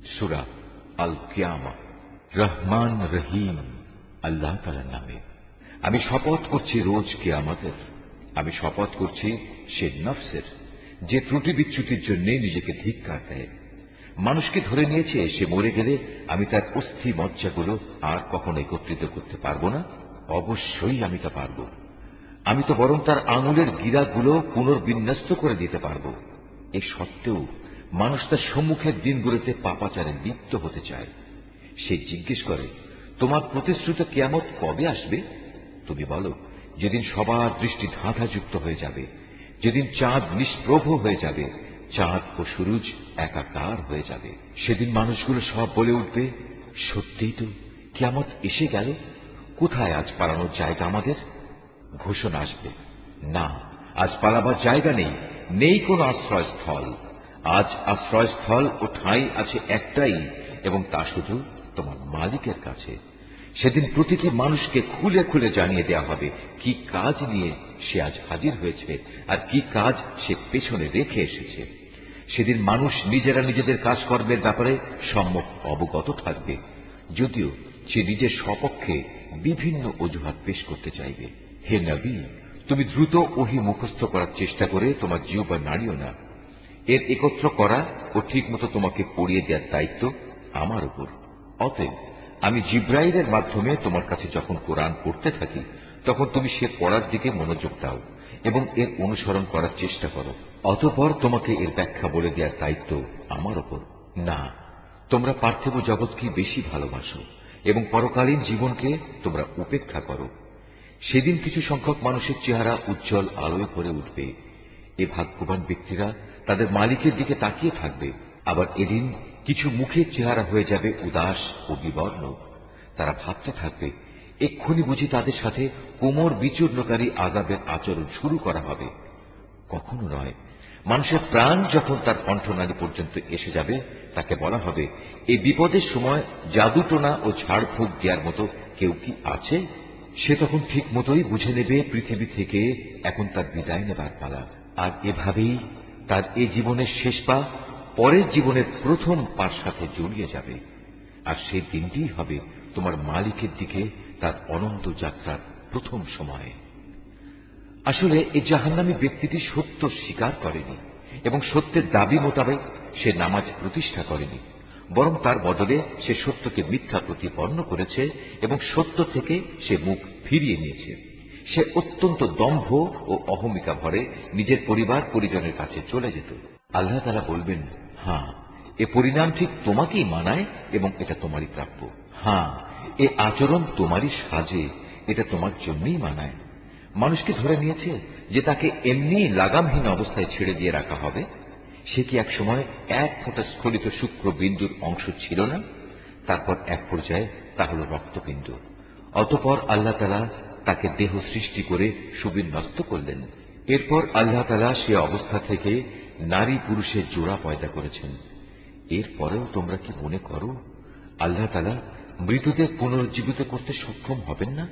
সূরা আল কিয়ামা। রহমান রহিম আল্লাহ তাআলার নামে। আমি শপথ করছি রোজ কিয়ামতের। আমি শপথ করছি সে নফসের যে ত্রুটি বিচ্যুতির জন্য নিজেকে ধিক্কার দেয়। মানুষকে ধরে নিয়েছে, সে মরে গেলে আমি তার অস্থি মজ্জাগুলো আর কখনো একত্রিত করতে পারবো না। অবশ্যই আমি তা পারব। আমি তো বরং তার আঙুলের গিরাগুলো পুনর্বিন্যস্ত করে দিতে পারব। এ সত্ত্বেও মানুষ তার সম্মুখের দিনগুলোতে পাপাচারে লিপ্ত হতে চায়। সে জিজ্ঞেস করে, তোমার প্রতিশ্রুত কিয়ামত কবে আসবে? তুমি বলো, যেদিন সবার দৃষ্টি ধাঁধাযুক্ত হয়ে যাবে, যেদিন চাঁদ নিষ্প্রভ হয়ে যাবে, চাঁদ ও সূরজ একাকার হয়ে যাবে। সেদিন মানুষগুলো সব বলে উঠবে, সত্যিই তো কিয়ামত এসে গেল। কোথায় আজ পালানোর জায়গা আমাদের? ঘোষণা আসবে, না, আজ পালাবার জায়গা নেই, নেই কোন আশ্রয়স্থল। আজ আশ্রয়স্থল ও ঠাঁই আছে একটাই, এবং তা শুধু তোমার মালিকের কাছে। সেদিন প্রতিটি মানুষকে খুলে খুলে জানিয়ে দেয়া হবে কি কাজ নিয়ে সে আজ হাজির হয়েছে আর কি কাজ সে পেছনে রেখে এসেছে। সেদিন মানুষ নিজেরা নিজেদের কাজকর্মের ব্যাপারে সম্যক অবগত থাকবে, যদিও সে নিজের স্বপক্ষে বিভিন্ন অজুহাত পেশ করতে চাইবে। হে নবী, তুমি দ্রুত ওহী মুখস্থ করার চেষ্টা করে তোমার জিহ্বা নাড়িও না। এর একত্র করা ও ঠিকমতো তোমাকে পড়িয়ে দেওয়ার দায়িত্ব আমার উপর। অতএব আমি জিব্রাইলের মাধ্যমে তোমার কাছে যখন কোরআন পড়তে থাকি, তখন তুমি সে পড়ার দিকে মনোযোগ দাও এবং এর অনুসরণ করার চেষ্টা করো। অতঃপর তোমাকে এর ব্যাখ্যা বলে দেওয়ার দায়িত্ব আমার উপর। না, তোমরা পার্থিব জগৎকে বেশি ভালোবাসো এবং পরকালীন জীবনকে তোমরা উপেক্ষা করো। সেদিন কিছু সংখ্যক মানুষের চেহারা উজ্জ্বল আলোয় ভরে উঠবে। এ ভাগ্যবান ব্যক্তিরা তাদের মালিকের দিকে তাকিয়ে থাকবে। আবার এদিন কিছু মুখের চেহারা হয়ে যাবে উদাস ও বিবর্ণ। তারা ভাবতে থাকবে, এক্ষুনি বুঝি তাদের সাথে কোমর বিচূর্ণকারী আযাবের আচরণ শুরু করা হবে। কখনো নয়। মানুষের প্রাণ যখন তার কণ্ঠনালী পর্যন্ত এসে যাবে, তাকে বলা হবে, এই বিপদের সময় জাদুটোনা ও ঝাড়ফুঁক দেওয়ার মতো কেউ কি আছে? সে তখন ঠিক মতোই বুঝে নেবে পৃথিবী থেকে এখন তার বিদায় নেবার পালা। আর এভাবেই তার এ জীবনের শেষ পা পরের জীবনের প্রথম পার সাথে জড়িয়ে যাবে। আর সেই দিনটিই হবে তোমার মালিকের দিকে তার অনন্ত যাত্রার প্রথম সময়। আসলে এই জাহান্নামী ব্যক্তিটি সত্য স্বীকার করেনি এবং সত্যের দাবি মোতাবেক সে নামাজ প্রতিষ্ঠা করেনি, বরং তার বদলে সে সত্যকে মিথ্যা প্রতিপন্ন করেছে এবং সত্য থেকে সে মুখ ফিরিয়ে নিয়েছে। সে অত্যন্ত দম্ভ ও অহমিকা ভরে নিজের পরিবার পরিজনের কাছে চলে যেত। আল্লাহ তাআলা বলবেন, হ্যাঁ, এ পরিণাম ঠিক তোমাকেই মানায় এবং এটা তোমারই প্রাপ্য। হ্যাঁ, এ আচরণ তোমারই সাজে, এটা তোমার জন্যই মানায়। মানুষকে ধরে নিয়েছে যে তাকে এমনি লাগামহীন অবস্থায় ছেড়ে দিয়ে রাখা হবে। সে কি এক সময় এক ফোঁটা স্খলিত শুক্র বিন্দুর অংশ ছিল না? তারপর এক পর্যায়ে তা হল রক্তবিন্দু। অতঃপর আল্লাহ তাআলা তাকে দেহ সৃষ্টি করে সুবিন্যস্ত করলেন। এরপর আল্লাহ তাআলা সে অবস্থা থেকে নারী পুরুষের জোড়া পয়দা করেছেন। এরপরেও তোমরা কি মনে করো আল্লাহ তাআলা মৃতদের পুনরুজ্জীবিত করতে সক্ষম হবেন না?